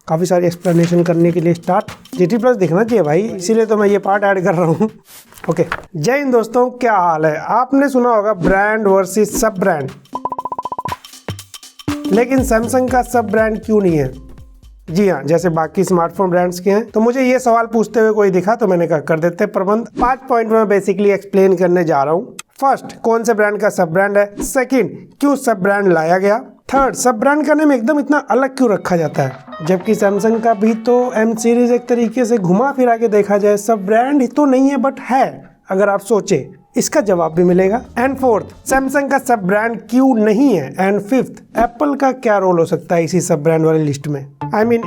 काफ़ी सारी एक्सप्लेनेशन करने के लिए स्टार्ट। GT प्लस दिखना चाहिए भाई, इसीलिए तो मैं ये पार्ट ऐड कर रहा हूँ। ओके, जय हिंद दोस्तों, क्या हाल है। आपने सुना होगा ब्रांड वर्सेस सब ब्रांड, लेकिन सैमसंग का सब ब्रांड क्यों नहीं है। जी हाँ, जैसे बाकी स्मार्टफोन ब्रांड्स के हैं। तो मुझे ये सवाल पूछते हुए कोई दिखा तो मैंने कहा कर देते प्रबंध। 5 पॉइंट में बेसिकली एक्सप्लेन करने जा रहा हूँ। फर्स्ट, कौन से ब्रांड का सब ब्रांड है। सेकंड, क्यों सब ब्रांड लाया गया। थर्ड, सब ब्रांड का नेम एकदम इतना अलग क्यों रखा जाता है, जबकि सैमसंग का भी तो M सीरीज एक तरीके से घुमा फिरा के देखा जाए सब ब्रांड ही तो नहीं है, बट है अगर आप सोचे। इसका जवाब भी मिलेगा। एंड फोर्थ, सैमसंग का सब ब्रांड क्यों नहीं है। एंड फिफ्थ, एप्पल का क्या रोल हो सकता है इसी सब ब्रांड वाली लिस्ट में।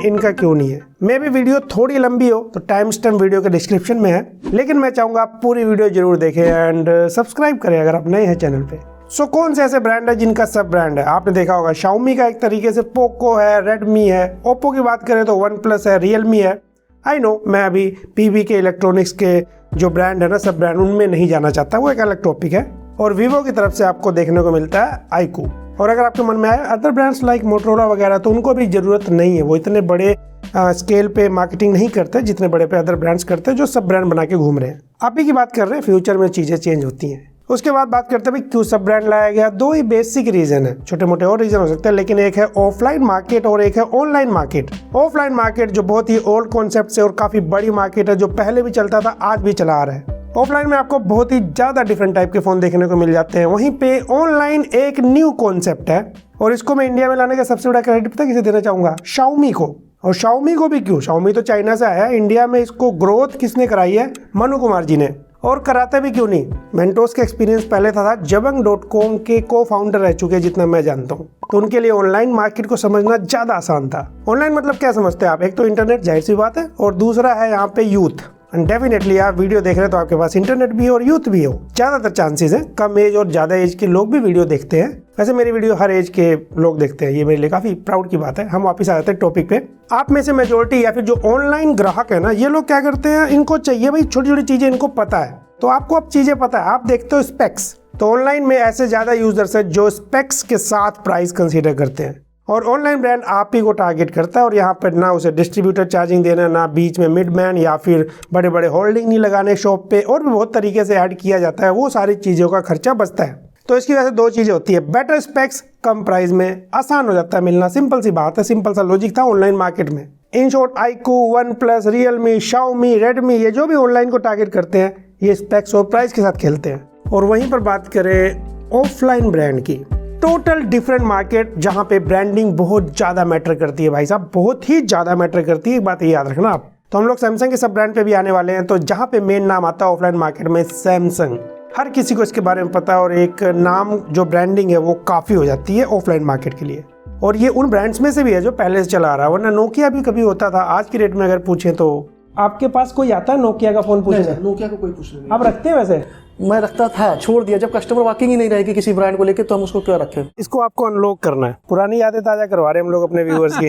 इनका क्यों नहीं है। मे भी वीडियो थोड़ी लंबी हो तो टाइम स्टैम्प वीडियो के डिस्क्रिप्शन में है, लेकिन मैं चाहूंगा आप पूरी वीडियो जरूर देखें एंड सब्सक्राइब करें अगर आप नए हैं चैनल पे। सो कौन से ऐसे ब्रांड है जिनका सब ब्रांड है। आपने देखा होगा Xiaomi का एक तरीके से, पोको है, रेडमी है, ओप्पो की बात करें तो OnePlus है, रियलमी है। आई नो, मैं अभी PB के इलेक्ट्रॉनिक्स के जो ब्रांड है ना, सब ब्रांड, उनमें नहीं जाना चाहता, वो एक अलग टॉपिक है। और वीवो की तरफ से आपको देखने को मिलता है iQOO। और अगर आपके मन में आए अदर ब्रांड्स लाइक मोटोरोला वगैरह, तो उनको भी जरूरत नहीं है। वो इतने बड़े स्केल पे मार्केटिंग नहीं करते जितने बड़े पे अदर ब्रांड्स करते हैं जो सब ब्रांड बना के घूम रहे हैं। आप ही की बात कर रहे हैं, फ्यूचर में चीजें चेंज होती हैं। उसके बाद बात करते हैं भाई क्यों सब ब्रांड लाया गया। दो ही बेसिक रीजन है, छोटे मोटे और रीजन हो सकते हैं, लेकिन एक है ऑफलाइन मार्केट और एक है ऑनलाइन मार्केट। ऑफलाइन मार्केट जो बहुत ही ओल्ड कॉन्सेप्ट से और काफी बड़ी मार्केट है, जो पहले भी चलता था आज भी चला आ रहा है। ऑफलाइन में आपको बहुत ही ज्यादा डिफरेंट टाइप के फोन देखने को मिल जाते हैं। वहीं पे ऑनलाइन एक न्यू कॉन्सेप्ट है, और इसको मैं इंडिया में लाने का सबसे बड़ा क्रेडिट पता किसे देना चाहूंगा, Xiaomi को। और Xiaomi को भी क्यों, Xiaomi तो चाइना से आया है, इंडिया में इसको ग्रोथ किसने कराई है, मनु कुमार जी ने। और कराते भी क्यों नहीं, मेंटोस का एक्सपीरियंस पहले था Jabang.com के को फाउंडर रह चुके हैं जितना मैं जानता हूँ। तो उनके लिए ऑनलाइन मार्केट को समझना ज्यादा आसान था। ऑनलाइन मतलब क्या समझते हैं आप, एक तो इंटरनेट, जाहिर सी बात है, और दूसरा है यहाँ पे यूथ। एंड डेफिनेटली आप वीडियो देख रहे हैं तो आपके पास इंटरनेट भी हो और यूथ भी हो। ज्यादातर चांसेस है कम एज और ज्यादा एज के लोग भी वीडियो देखते हैं। वैसे मेरी वीडियो हर एज के लोग देखते हैं, ये मेरे लिए काफी प्राउड की बात है। हम वापस आ जाते हैं टॉपिक पे। आप में से मेजोरिटी या फिर जो ऑनलाइन ग्राहक है ना, ये लोग क्या करते हैं, इनको चाहिए भाई छोटी छोटी चीजें, इनको पता है। तो आपको अब चीजें पता है, आप देखते हो स्पेक्स। तो ऑनलाइन में ऐसे ज्यादा यूजर्स है जो स्पेक्स के साथ प्राइस कंसीडर करते हैं, और ऑनलाइन ब्रांड आप ही को टारगेट करता है। और यहाँ पर ना उसे डिस्ट्रीब्यूटर चार्जिंग देना, ना बीच में मिडमैन या फिर बड़े बड़े होल्डिंग नहीं लगाने शॉप पे, और भी बहुत तरीके से ऐड किया जाता है, वो सारी चीज़ों का खर्चा बचता है। तो इसकी वजह से दो चीज़ें होती है, बेटर स्पेक्स, कम प्राइस में, आसान हो जाता है मिलना। सिंपल सी बात है, सिंपल सा लॉजिक था ऑनलाइन मार्केट में। In short, iQOO, OnePlus, Realme, Xiaomi, Redmi, ये जो भी ऑनलाइन को टारगेट करते हैं, ये स्पेक्स और प्राइस के साथ खेलते हैं। और वहीं पर बात करें ऑफलाइन ब्रांड की, टोटल डिफरेंट मार्केट, जहां पे ब्रांडिंग बहुत ज्यादा मैटर करती है भाई साहब, बहुत ही ज्यादा मैटर करती है। एक बात ये याद रखना आप। तो हम लोग सैमसंग के सब ब्रांड पे भी आने वाले हैं। तो जहां पे मेन नाम आता है ऑफलाइन मार्केट में, सैमसंग, हर किसी को इसके बारे में पता है, और एक नाम जो ब्रांडिंग है वो काफी हो जाती है ऑफलाइन मार्केट के लिए। और ये उन ब्रांड्स में से भी है जो पहले से चला रहा है, वरना नोकिया भी कभी होता था। आज की डेट में अगर पूछें तो आपके पास कोई आता है नोकिया का फोन पूछने? नोकिया को कोई पूछ नहीं। आप रखते हैं वैसे? मैं रखता था, छोड़ दिया। जब कस्टमर वाकई ही नहीं रहेगी किसी ब्रांड को लेके, तो हम उसको क्यों रखें। इसको आपको अनलॉक करना है, पुरानी यादें ताजा करवा रहे हैं हम लोग अपने व्यूअर्स की।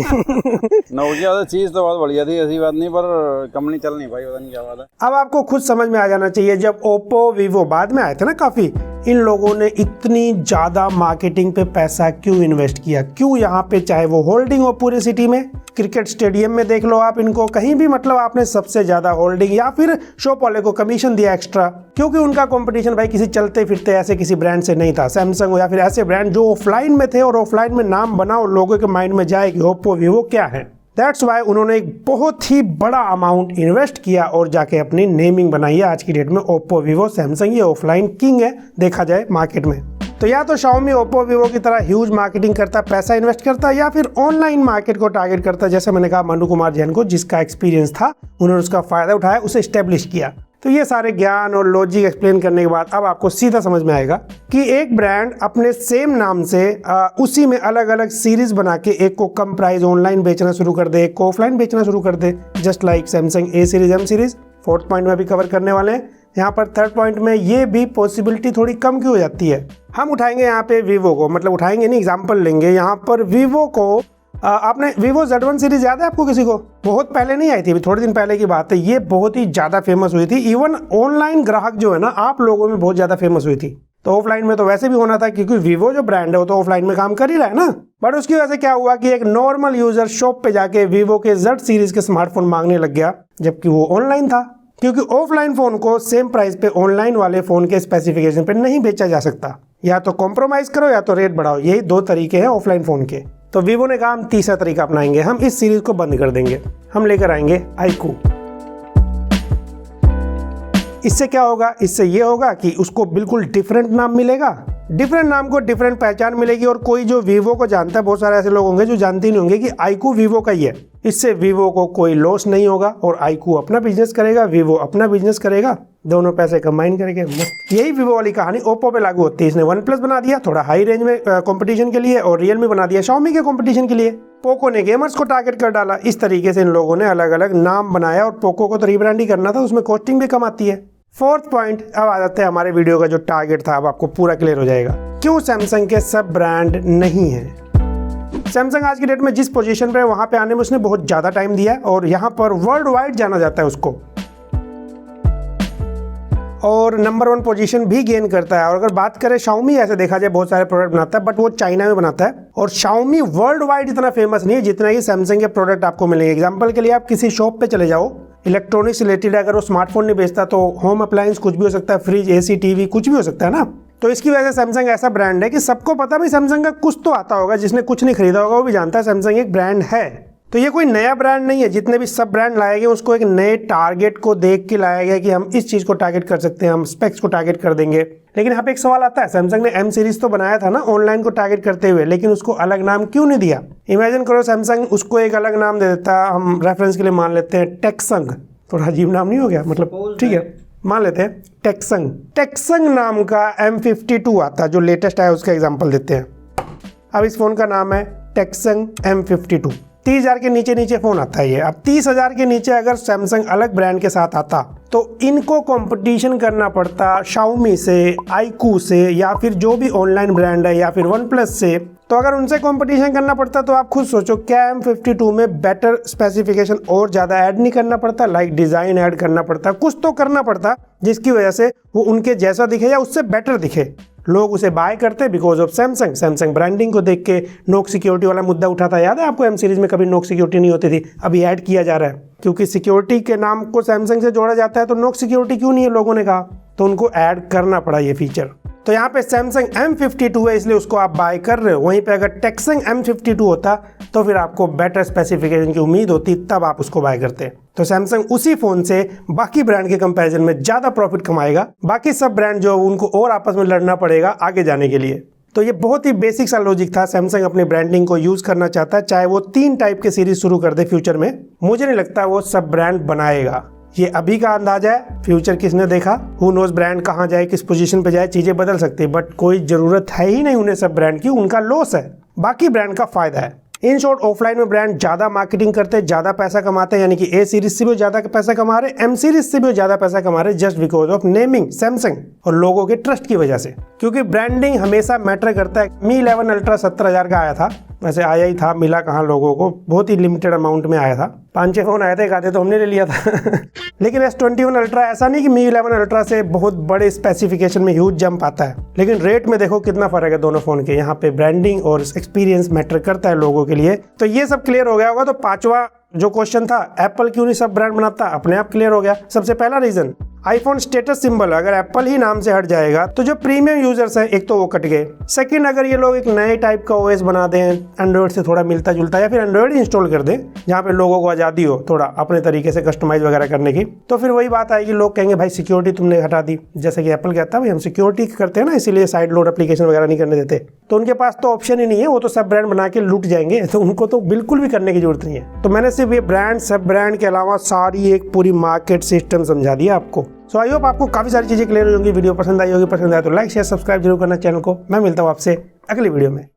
नोकिया तो चीज तो बहुत बढ़िया थी, ऐसी बात नहीं, पर कंपनी चल नहीं पाई, पता नहीं क्या बात है। अब आपको खुद समझ में आ जाना चाहिए, जब ओप्पो, वीवो बाद में आए थे ना काफी, इन लोगों ने इतनी ज्यादा मार्केटिंग पे पैसा क्यों इन्वेस्ट किया, क्यों यहाँ पे, चाहे वो होल्डिंग हो पूरी सिटी में, क्रिकेट स्टेडियम में देख लो आप इनको, कहीं भी मतलब आपने सबसे ज्यादा होल्डिंग, या फिर शॉप वाले को कमीशन दिया एक्स्ट्रा, क्योंकि उनका कंपटीशन भाई किसी चलते फिरते ऐसे किसी ब्रांड से नहीं था। सैमसंग हो या फिर ऐसे ब्रांड जो ऑफलाइन में थे, और ऑफलाइन में नाम बनाओ, लोगों के माइंड में जाए कि ओप्पो, वीवो क्या है। दैट्स वाई उन्होंने एक बहुत ही बड़ा अमाउंट इन्वेस्ट किया और जाके अपनी नेमिंग बनाई है। आज की डेट में ओप्पो, वीवो, सैमसंग, ये ऑफलाइन किंग है देखा जाए मार्केट में। तो या तो Xiaomi, ओप्पो, वीवो की तरह ह्यूज मार्केटिंग करता, पैसा इन्वेस्ट करता, या फिर ऑनलाइन मार्केट को टारगेट करता, जैसे मैंने कहा मनु कुमार जैन को, जिसका एक्सपीरियंस था, उन्होंने उसका फायदा उठाया, उसे स्टेब्लिश किया। तो ये सारे ज्ञान और लॉजिक एक्सप्लेन करने के बाद अब आपको सीधा समझ में आएगा कि एक ब्रांड अपने सेम नाम से उसी में अलग अलग सीरीज बना के एक को कम प्राइस ऑनलाइन बेचना शुरू कर दे, एक को ऑफलाइन बेचना शुरू कर दे, just like Samsung A series, M series. Fourth point में भी कवर करने वाले हैं। यहाँ पर थर्ड पॉइंट में ये भी पॉसिबिलिटी थोड़ी कम क्यों हो जाती है। हम उठाएंगे यहाँ पे वीवो को, मतलब उठाएंगे नहीं, एग्जाम्पल लेंगे यहाँ पर वीवो को। आपने वीवो Z1 सीरीज याद है आपको किसी को? बहुत पहले नहीं आई थी, थोड़े दिन पहले की बात है। ये बहुत ही ज़्यादा फेमस हुई थी, इवन ऑनलाइन ग्राहक जो है ना, आप लोगों में बहुत ज़्यादा फेमस हुई थी। तो ऑफलाइन में तो वैसे भी होना था, क्योंकि वीवो जो ब्रांड है वो तो ऑफलाइन में काम कर ही रहा है ना। बट उसकी वजह से क्या हुआ कि एक नॉर्मल यूजर शॉप पे जाके वीवो के Z सीरीज के स्मार्टफोन मांगने लग गया, जबकि वो ऑनलाइन था। क्योंकि ऑफलाइन फोन को सेम प्राइस पे ऑनलाइन वाले फोन के स्पेसिफिकेशन पे नहीं बेचा जा सकता, या तो कॉम्प्रोमाइज करो या तो रेट बढ़ाओ, यही दो तरीके हैं ऑफलाइन फोन के। तो वीवो ने कहा हम तीसरा तरीका अपनाएंगे, हम इस सीरीज को बंद कर देंगे, हम लेकर आएंगे iQOO। इससे क्या होगा, इससे ये होगा कि उसको बिल्कुल डिफरेंट नाम मिलेगा, डिफरेंट नाम को डिफरेंट पहचान मिलेगी, और कोई जो वीवो को जानता है, बहुत सारे ऐसे लोग होंगे जो जानते ही नहीं होंगे कि iQOO वीवो का ही है। इससे वीवो को कोई लॉस नहीं होगा और iQOO अपना बिजनेस करेगा, वीवो अपना बिजनेस करेगा, दोनों पैसे कंबाइन करेंगे, मस्त। यही वीवो वाली कहानी ओप्पो पे लागू होती है। इसने OnePlus बना दिया थोड़ा हाई रेंज में कंपटीशन के लिए, और रियलमी बना दिया Xiaomi के कंपटीशन के लिए। पोको ने गेमर्स को टारगेट कर डाला। इस तरीके से इन लोगों ने अलग अलग नाम बनाया, और पोको को तो रीब्रांड ही करना था, उसमें कॉस्टिंग भी कम आती है। फोर्थ पॉइंट, अब आ जाते हैं हमारे वीडियो का जो टारगेट था, अब आपको पूरा क्लियर हो जाएगा क्यों सैमसंग के सब ब्रांड नहीं है। सैमसंग आज की डेट में जिस पोजीशन पे है वहां पे आने में उसने बहुत ज्यादा टाइम दिया है, और यहाँ पर वर्ल्ड वाइड जाना जाता है उसको, और नंबर 1 पोजीशन भी गेन करता है। और अगर बात करें Xiaomi, ऐसे देखा जाए बहुत सारे प्रोडक्ट बनाता है, बट वो चाइना में बनाता है, और Xiaomi वर्ल्ड वाइड इतना फेमस नहीं है जितना कि सैमसंग के प्रोडक्ट आपको मिलेंगे। एग्जाम्पल के लिए आप किसी शॉप पे चले जाओ, इलेक्ट्रॉनिक्स से रिलेटेड, अगर वो स्मार्टफोन नहीं बेचता तो होम अप्लायंस कुछ भी हो सकता है, फ्रिज, AC, टीवी कुछ भी हो सकता है ना। तो इसकी वजह से सैमसंग ऐसा ब्रांड है कि सबको पता भी सैमसंग का कुछ तो आता होगा, जिसने कुछ नहीं खरीदा होगा वो भी जानता है सैमसंग एक ब्रांड है। तो ये कोई नया ब्रांड नहीं है, जितने भी सब ब्रांड लाए गए उसको एक नए टारगेट को देख के लाया गया कि हम इस चीज़ को टारगेट कर सकते हैं, हम स्पेक्स को टारगेट कर देंगे। लेकिन यहाँ पे एक सवाल आता है, सैमसंग ने M सीरीज तो बनाया था ना ऑनलाइन को टारगेट करते हुए, लेकिन उसको अलग नाम क्यों नहीं दिया। इमेजिन करो सैमसंग उसको एक अलग नाम दे देता, हम रेफरेंस के लिए मान लेते हैं टेक्संग, थोड़ा अजीब नाम नहीं हो गया, मतलब ठीक है मान लेते हैं टेक्संग। टेक्संग नाम का M52 आता, जो लेटेस्ट आया उसका एग्जांपल देते हैं। अब इस फोन का नाम है टेक्संग M52। 30,000 के नीचे फोन आता है ये। अब 30,000 के नीचे अगर सैमसंग अलग ब्रांड के साथ आता तो इनको कंपटीशन करना पड़ता Xiaomi से, iQOO से, या फिर जो भी ऑनलाइन ब्रांड है, या फिर OnePlus से। तो अगर उनसे कंपटीशन करना पड़ता तो आप खुद सोचो, क्या M52 में बेटर स्पेसिफिकेशन और ज़्यादा ऐड नहीं करना पड़ता, लाइक डिज़ाइन ऐड करना पड़ता, कुछ तो करना पड़ता जिसकी वजह से वो उनके जैसा दिखे या उससे बेटर दिखे। लोग उसे बाय करते बिकॉज ऑफ सैमसंग ब्रांडिंग को देख के। नोक सिक्योरिटी वाला मुद्दा उठा था, याद है आपको? M सीरीज में कभी नोक सिक्योरिटी नहीं होती थी, अभी ऐड किया जा रहा है, क्योंकि सिक्योरिटी के नाम को सैमसंग से जोड़ा जाता है, तो नोक सिक्योरिटी क्यों नहीं है लोगों ने कहा, तो उनको ऐड करना पड़ा ये फीचर। तो यहाँ पे सैमसंग M52 है इसलिए उसको आप बाय कर रहे हो। वहीं पे अगर टेक्संग M52 होता तो फिर आपको बेटर स्पेसिफिकेशन की उम्मीद होती, तब आप उसको बाय करते। तो सैमसंग उसी फोन से बाकी ब्रांड के कंपैरिजन में ज्यादा प्रॉफिट कमाएगा, बाकी सब ब्रांड जो उनको और आपस में लड़ना पड़ेगा आगे जाने के लिए। तो ये बहुत ही बेसिक सा लॉजिक था। सैमसंग अपनी ब्रांडिंग को यूज करना चाहता है, चाहे वो 3 टाइप के सीरीज शुरू कर दे फ्यूचर में, मुझे नहीं लगता वो सब ब्रांड बनाएगा। ये अभी का अंदाजा है, फ्यूचर किसने देखा, हु नोज ब्रांड कहाँ जाए, किस पोजीशन पे जाए, चीजें बदल सकती है, बट कोई जरूरत है ही नहीं उन्हें सब ब्रांड की, उनका लॉस है, बाकी ब्रांड का फायदा है। इन शॉर्ट ऑफलाइन में ब्रांड ज्यादा मार्केटिंग करते हैं, ज्यादा पैसा कमाते हैं, यानी कि A सीरीज से भी ज्यादा पैसा कमा रहे, M सीरीज से भी ज्यादा पैसा कमा रहे, just because of naming Samsung और लोगों के ट्रस्ट की वजह से, क्योंकि ब्रांडिंग हमेशा मैटर करता है। Mi 11 अल्ट्रा 70,000 का आया था, वैसे आया ही था, मिला कहाँ लोगों को, बहुत ही लिमिटेड अमाउंट में आया था, 5-6 फोन आए थे, एक आधे तो हमने ले लिया था लेकिन S21 अल्ट्रा ऐसा नहीं कि Mi 11 अल्ट्रा से बहुत बड़े स्पेसिफिकेशन में ह्यूज जंप आता है, लेकिन रेट में देखो कितना फर्क है दोनों फोन के। यहाँ पे ब्रांडिंग और एक्सपीरियंस मैटर करता है लोगों के लिए। तो ये सब क्लियर हो गया होगा। तो 5वां जो क्वेश्चन था, एप्पल क्यों नहीं सब ब्रांड बनाता, अपने आप क्लियर हो गया। सबसे पहला रीजन, आईफोन स्टेटस सिंबल अगर एप्पल ही नाम से हट जाएगा तो जो प्रीमियम यूजर्स हैं एक तो वो कट गए। सेकंड, अगर ये लोग एक नए टाइप का ओएस बना दें एंड्रॉइड से थोड़ा मिलता जुलता, या फिर एंड्रॉइड इंस्टॉल कर दें जहाँ पे लोगों को आज़ादी हो थोड़ा अपने तरीके से कस्टमाइज वगैरह करने की, तो फिर वही बात आएगी, लोग कहेंगे भाई सिक्योरिटी तुमने हटा दी। जैसे कि एप्पल कहता है भाई हम सिक्योरिटी करते हैं ना, इसीलिए साइड लोड एप्लीकेशन वगैरह नहीं करने देते। तो उनके पास तो ऑप्शन ही नहीं है, वो तो सब ब्रांड बना के लूट जाएंगे, तो उनको तो बिल्कुल भी करने की जरूरत नहीं है। तो मैंने सिर्फ ये ब्रांड सब ब्रांड के अलावा सारी एक पूरी मार्केट सिस्टम समझा दिया आपको। सो आई होप आपको काफी सारी चीजें क्लियर होंगी। वीडियो पसंद आई होगी, पसंद आए तो लाइक शेयर सब्सक्राइब जरूर करना चैनल को। मैं मिलता हूँ आपसे अगली वीडियो में।